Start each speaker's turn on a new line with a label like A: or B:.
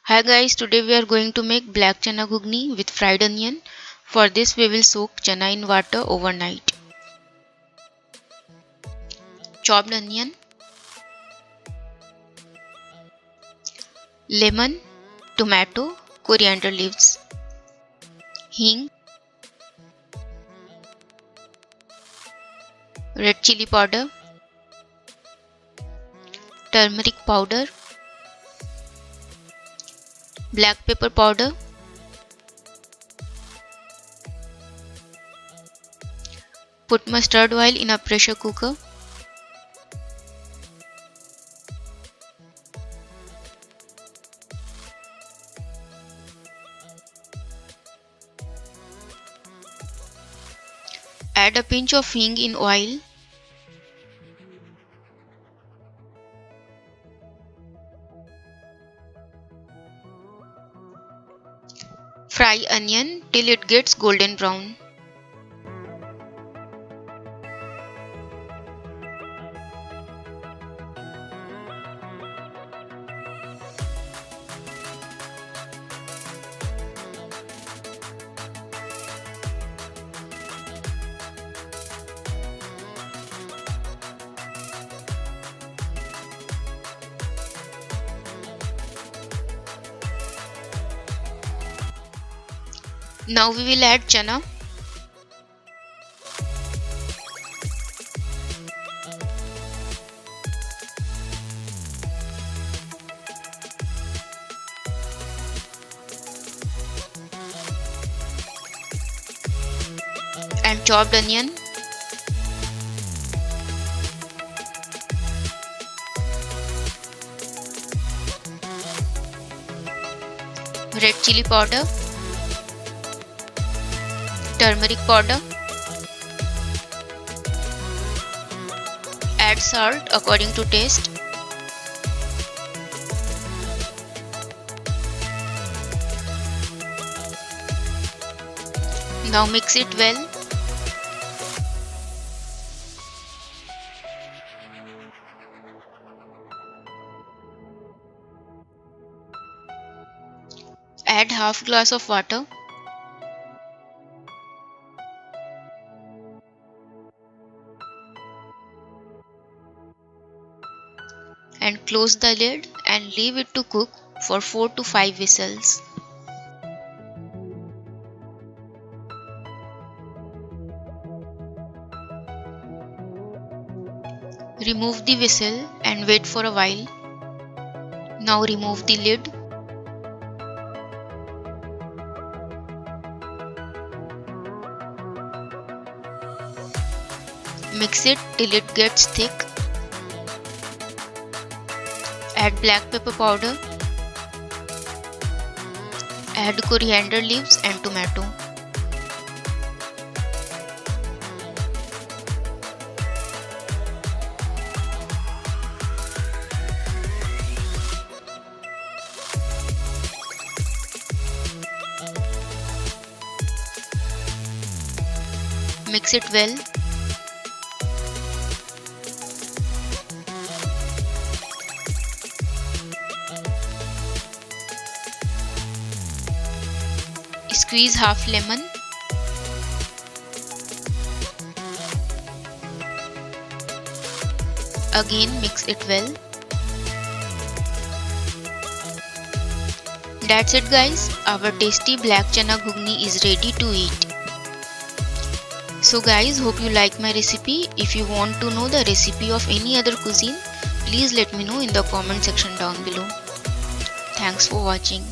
A: Hi guys, today we are going to make black chana ghugni with fried onion. For this we will soak chana in water overnight. Chopped onion, lemon, tomato, coriander leaves, hing, red chili powder, turmeric powder, black pepper powder, put mustard oil in a pressure cooker. Add a pinch of hing in oil. Fry onion till it gets golden brown. Now we will add chana. And chopped onion. Red chili powder. Turmeric powder. Add salt according to taste. Now mix it well. Add half glass of water. And close the lid and leave it to cook for 4 to 5 whistles. Remove the whistle and wait for a while. Now remove the lid. Mix it till it gets thick. Add black pepper powder. Add coriander leaves and tomato. Mix it well. Squeeze half lemon. Again mix it well. That's it guys, our tasty black chana ghugni is ready to eat. So guys, hope you like my recipe. If you want to know the recipe of any other cuisine, please let me know in the comment section down below. Thanks for watching.